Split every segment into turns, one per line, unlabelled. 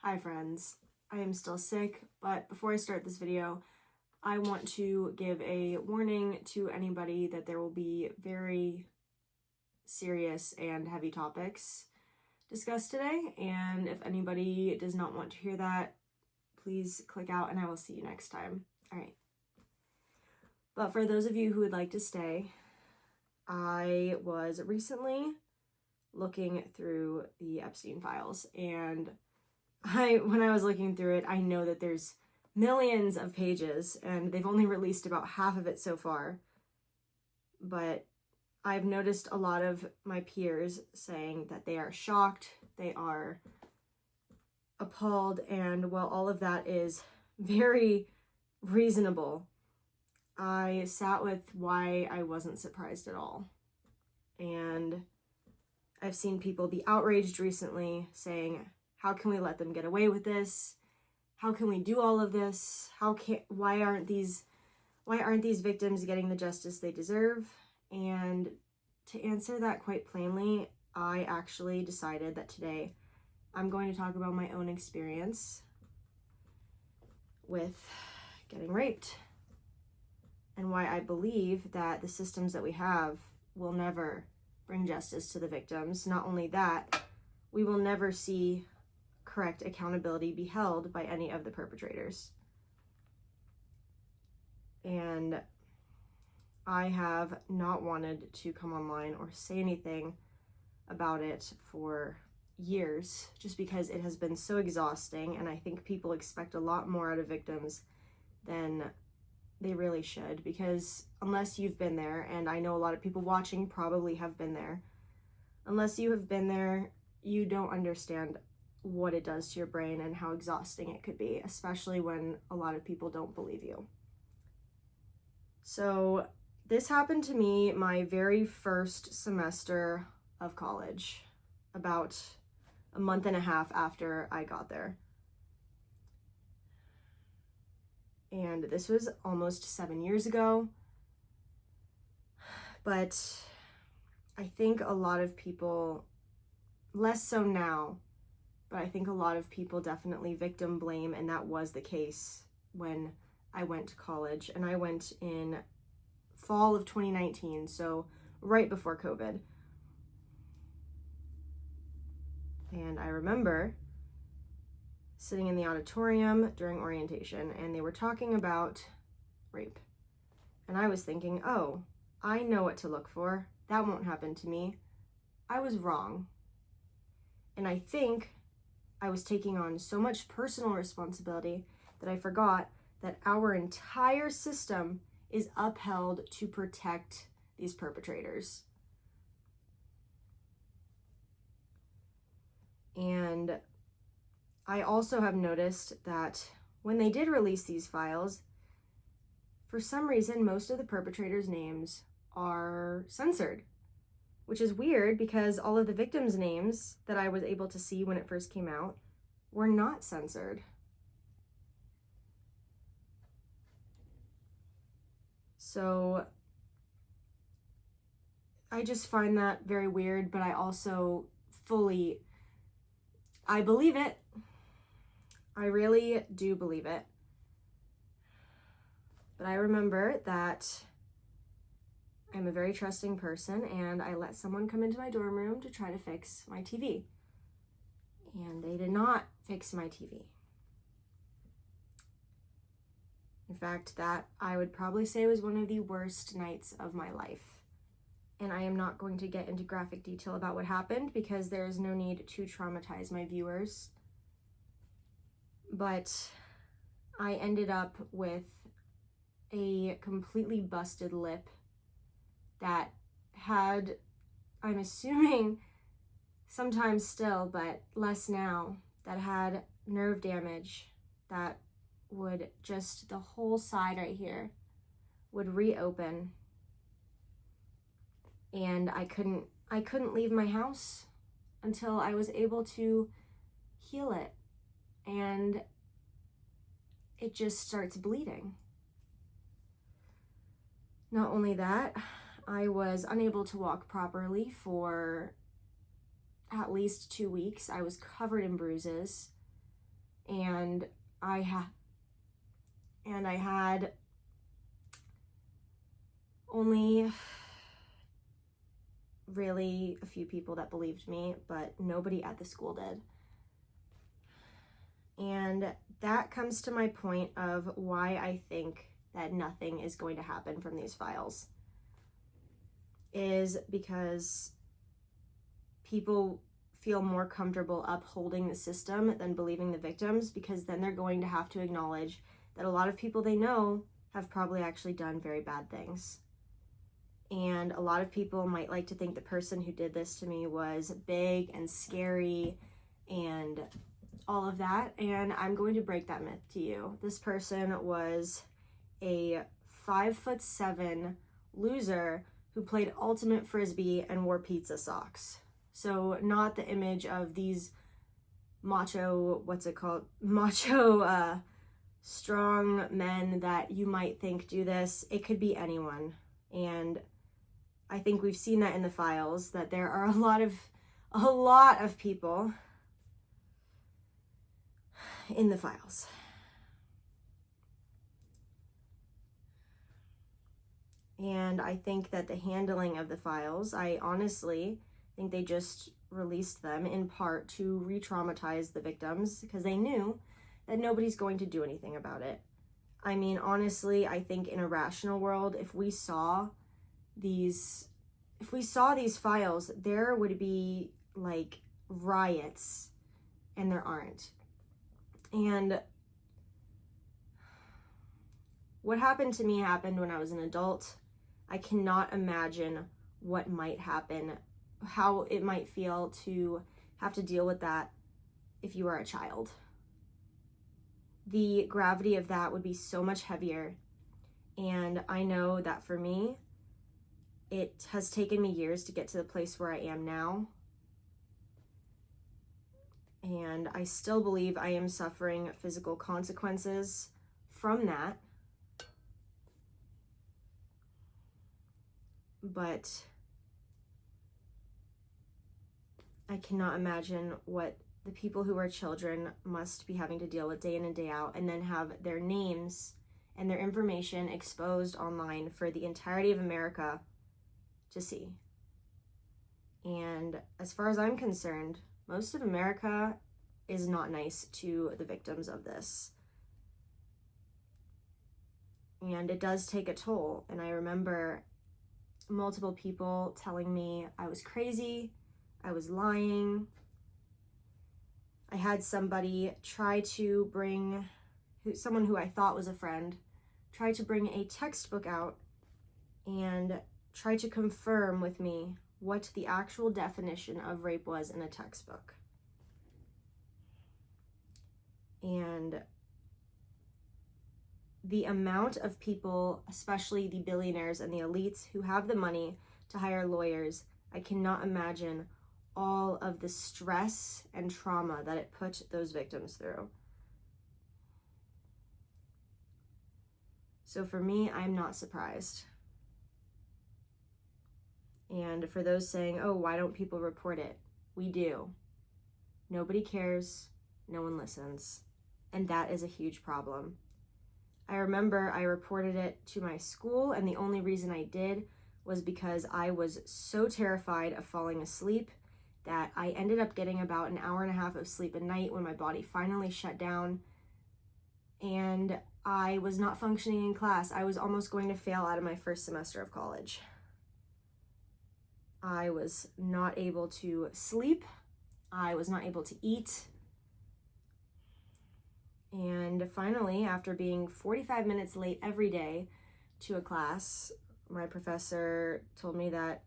Hi friends, I am still sick, but before I start this video, I want to give a warning to anybody that there will be very serious and heavy topics discussed today, and if anybody does not want to hear that, please click out and I will see you next time. Alright. But for those of you who would like to stay, I was recently looking through the Epstein files, and when I was looking through it, I know that there's millions of pages and they've only released about half of it so far. But I've noticed a lot of my peers saying that they are shocked, they are appalled, and while all of that is very reasonable, I sat with why I wasn't surprised at all. And I've seen people be outraged recently saying, how can we let them get away with this? How can we do all of this? Why aren't these victims getting the justice they deserve? And to answer that quite plainly, I actually decided that today I'm going to talk about my own experience with getting raped and why I believe that the systems that we have will never bring justice to the victims. Not only that, we will never see correct accountability be held by any of the perpetrators. And I have not wanted to come online or say anything about it for years, just because it has been so exhausting, and I think people expect a lot more out of victims than they really should, because unless you've been there, and I know a lot of people watching probably have been there, unless you have been there, you don't understand what it does to your brain and how exhausting it could be, especially when a lot of people don't believe you. So this happened to me my very first semester of college, about a month and a half after I got there. And this was almost 7 years ago. But I think a lot of people, less so now, but I think a lot of people definitely victim blame, and that was the case when I went to college. And I went in fall of 2019, so right before COVID. And I remember sitting in the auditorium during orientation, and they were talking about rape. And I was thinking, oh, I know what to look for. That won't happen to me. I was wrong. And I think I was taking on so much personal responsibility that I forgot that our entire system is upheld to protect these perpetrators. And I also have noticed that when they did release these files, for some reason, most of the perpetrators' names are censored, which is weird because all of the victims' names that I was able to see when it first came out were not censored. So I just find that very weird, but I also I believe it. I really do believe it. But I remember that I'm a very trusting person, and I let someone come into my dorm room to try to fix my TV. And they did not fix my TV. In fact, that I would probably say was one of the worst nights of my life. And I am not going to get into graphic detail about what happened because there is no need to traumatize my viewers. But I ended up with a completely busted lip that had, I'm assuming sometimes still, but less now, that had nerve damage that would just, the whole side right here would reopen, and I couldn't leave my house until I was able to heal it, and it just starts bleeding. Not only that, I was unable to walk properly for at least 2 weeks. I was covered in bruises. And I had only really a few people that believed me, but nobody at the school did. And that comes to my point of why I think that nothing is going to happen from these files, is because people feel more comfortable upholding the system than believing the victims, because then they're going to have to acknowledge that a lot of people they know have probably actually done very bad things. And a lot of people might like to think the person who did this to me was big and scary and all of that, and I'm going to break that myth to you. This person was a 5'7" loser who played ultimate frisbee and wore pizza socks. So not the image of these macho strong men that you might think do this. It could be anyone. And I think we've seen that in the files, that there are a lot of people in the files. And I think that the handling of the files, I honestly think they just released them in part to re-traumatize the victims, because they knew that nobody's going to do anything about it. I mean, honestly, I think in a rational world, if we saw these files, there would be like riots, and there aren't. And what happened to me happened when I was an adult. I cannot imagine what might happen, how it might feel to have to deal with that if you are a child. The gravity of that would be so much heavier. And I know that for me, it has taken me years to get to the place where I am now. And I still believe I am suffering physical consequences from that. But I cannot imagine what the people who are children must be having to deal with day in and day out, and then have their names and their information exposed online for the entirety of America to see. And as far as I'm concerned, most of America is not nice to the victims of this. And it does take a toll. And I remember multiple people telling me I was crazy, I was lying. I had somebody try to bring, someone who I thought was a friend, try to bring a textbook out and try to confirm with me what the actual definition of rape was in a textbook. And the amount of people, especially the billionaires and the elites who have the money to hire lawyers, I cannot imagine all of the stress and trauma that it put those victims through. So for me, I'm not surprised. And for those saying, oh, why don't people report it? We do. Nobody cares. No one listens. And that is a huge problem. I remember I reported it to my school, and the only reason I did was because I was so terrified of falling asleep that I ended up getting about an hour and a half of sleep a night when my body finally shut down, and I was not functioning in class. I was almost going to fail out of my first semester of college. I was not able to sleep. I was not able to eat. And finally, after being 45 minutes late every day to a class, my professor told me that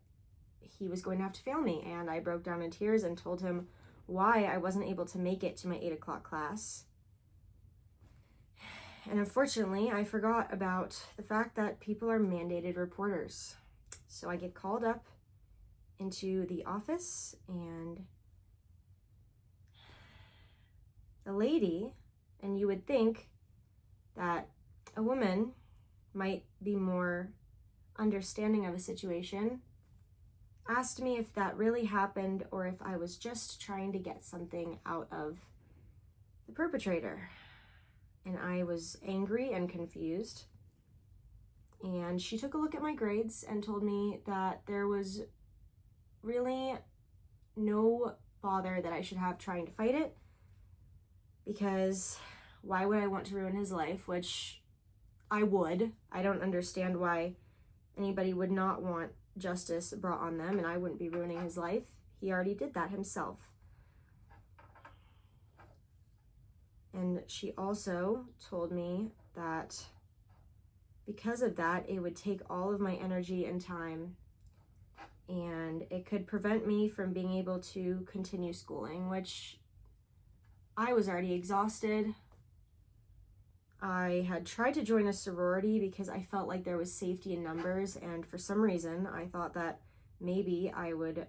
he was going to have to fail me. And I broke down in tears and told him why I wasn't able to make it to my 8 o'clock class. And unfortunately, I forgot about the fact that people are mandated reporters. So I get called up into the office, and the lady, and you would think that a woman might be more understanding of a situation, asked me if that really happened or if I was just trying to get something out of the perpetrator. And I was angry and confused. And she took a look at my grades and told me that there was really no bother that I should have trying to fight it, because why would I want to ruin his life? Which I would. I don't understand why anybody would not want justice brought on them, and I wouldn't be ruining his life. He already did that himself. And she also told me that because of that, it would take all of my energy and time, and it could prevent me from being able to continue schooling, which I was already exhausted. I had tried to join a sorority because I felt like there was safety in numbers, and for some reason I thought that maybe I would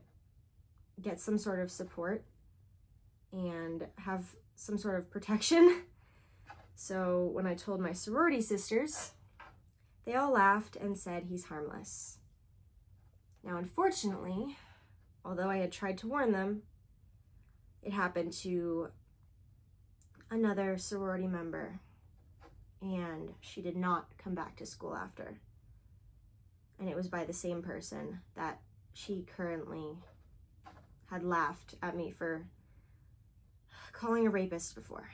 get some sort of support and have some sort of protection. So when I told my sorority sisters, they all laughed and said he's harmless. Now, unfortunately, although I had tried to warn them, it happened to another sorority member, and she did not come back to school after. And it was by the same person that she currently had laughed at me for calling a rapist before.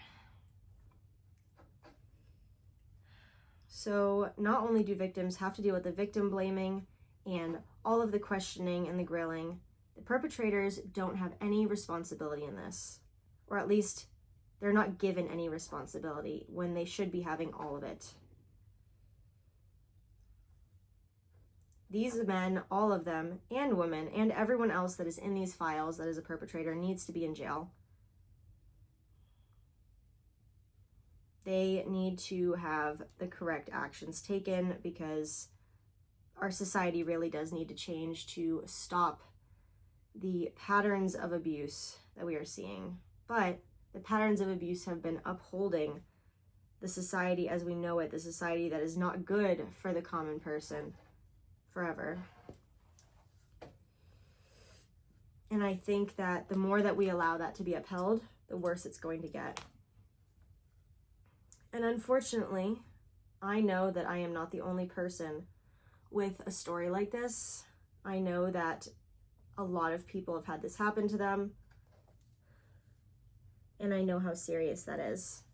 So not only do victims have to deal with the victim blaming and all of the questioning and the grilling, the perpetrators don't have any responsibility in this, or at least they're not given any responsibility when they should be having all of it. These men, all of them, and women, and everyone else that is in these files that is a perpetrator needs to be in jail. They need to have the correct actions taken, because our society really does need to change to stop the patterns of abuse that we are seeing. But the patterns of abuse have been upholding the society as we know it, the society that is not good for the common person forever. And I think that the more that we allow that to be upheld, the worse it's going to get. And unfortunately, I know that I am not the only person with a story like this. I know that a lot of people have had this happen to them, and I know how serious that is.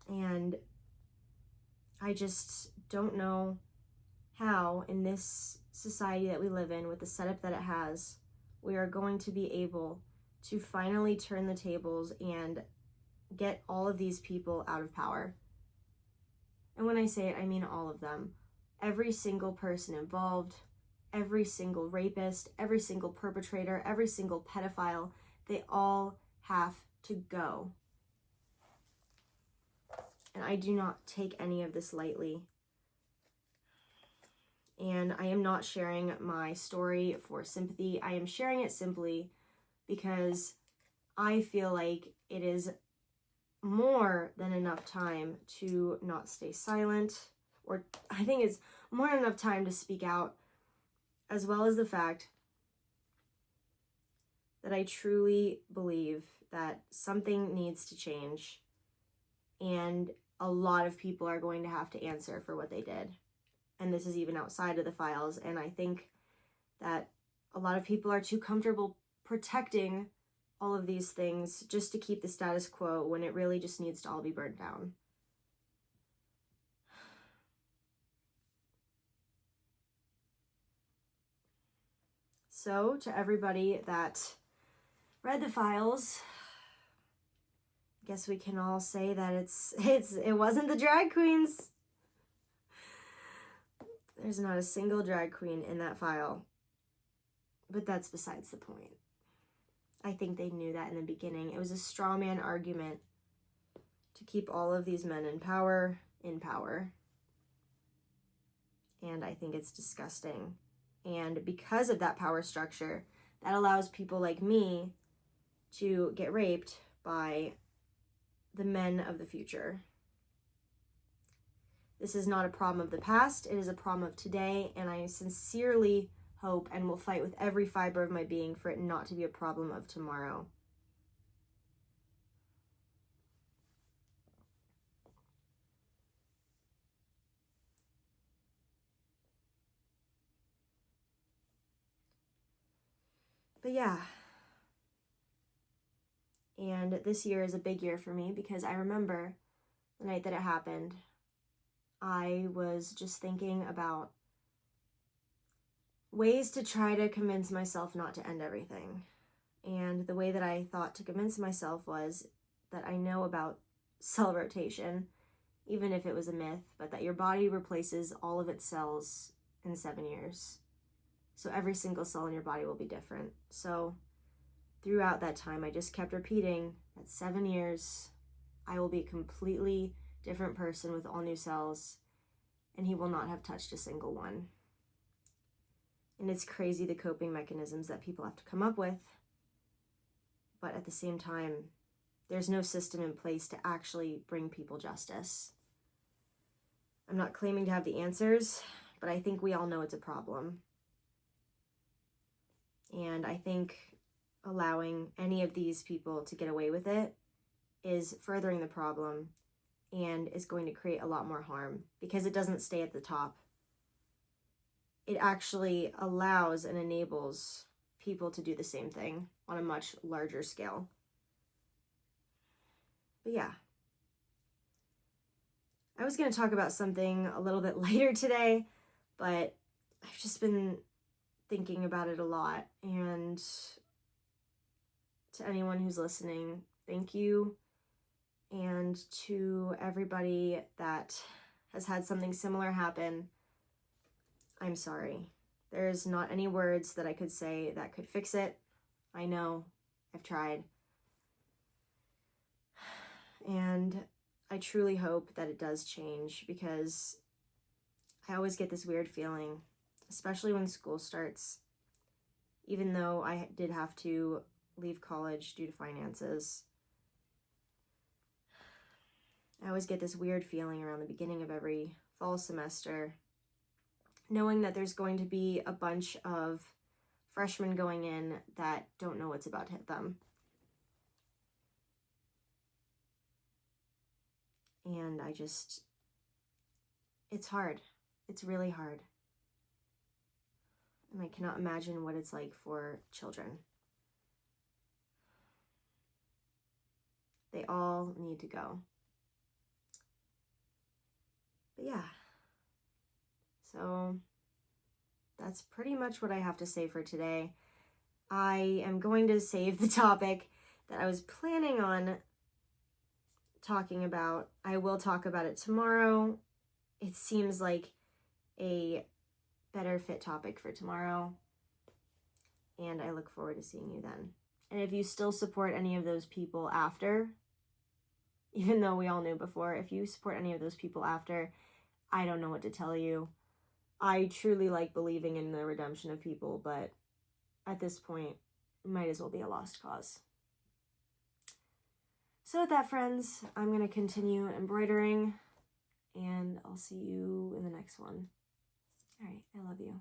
And I just don't know how, in this society that we live in, with the setup that it has, we are going to be able to finally turn the tables and get all of these people out of power. And when I say it, I mean all of them. Every single person involved, every single rapist, every single perpetrator, every single pedophile, they all have to go. And I do not take any of this lightly. And I am not sharing my story for sympathy. I am sharing it simply because I feel like it is more than enough time to not stay silent, or I think it's more than enough time to speak out, as well as the fact that I truly believe that something needs to change, and a lot of people are going to have to answer for what they did. And this is even outside of the files, and I think that a lot of people are too comfortable protecting all of these things just to keep the status quo, when it really just needs to all be burned down. So, to everybody that read the files, I guess we can all say that it wasn't the drag queens. There's not a single drag queen in that file. But that's besides the point. I think they knew that in the beginning. It was a straw man argument to keep all of these men in power. And I think it's disgusting. And because of that power structure, that allows people like me to get raped by the men of the future. This is not a problem of the past, it is a problem of today, and I sincerely hope and will fight with every fiber of my being for it not to be a problem of tomorrow. But yeah. And this year is a big year for me because I remember the night that it happened, I was just thinking about ways to try to convince myself not to end everything. And the way that I thought to convince myself was that I know about cell rotation, even if it was a myth, but that your body replaces all of its cells in 7 years. So every single cell in your body will be different. So throughout that time, I just kept repeating that 7 years, I will be a completely different person with all new cells, and he will not have touched a single one. And it's crazy the coping mechanisms that people have to come up with. But at the same time, there's no system in place to actually bring people justice. I'm not claiming to have the answers, but I think we all know it's a problem. And I think allowing any of these people to get away with it is furthering the problem and is going to create a lot more harm because it doesn't stay at the top. It actually allows and enables people to do the same thing on a much larger scale. But yeah. I was going to talk about something a little bit later today, but I've just been thinking about it a lot. And to anyone who's listening, thank you. And to everybody that has had something similar happen, I'm sorry. There's not any words that I could say that could fix it. I know, I've tried. And I truly hope that it does change because I always get this weird feeling, especially when school starts. Even though I did have to leave college due to finances, I always get this weird feeling around the beginning of every fall semester, knowing that there's going to be a bunch of freshmen going in that don't know what's about to hit them. And it's hard. It's really hard. And I cannot imagine what it's like for children. They all need to go. But yeah. So that's pretty much what I have to say for today. I am going to save the topic that I was planning on talking about. I will talk about it tomorrow. It seems like a better fit topic for tomorrow. And I look forward to seeing you then. And if you still support any of those people after, even though we all knew before, if you support any of those people after, I don't know what to tell you. I truly like believing in the redemption of people, but at this point, it might as well be a lost cause. So with that, friends, I'm going to continue embroidering, and I'll see you in the next one. All right, I love you.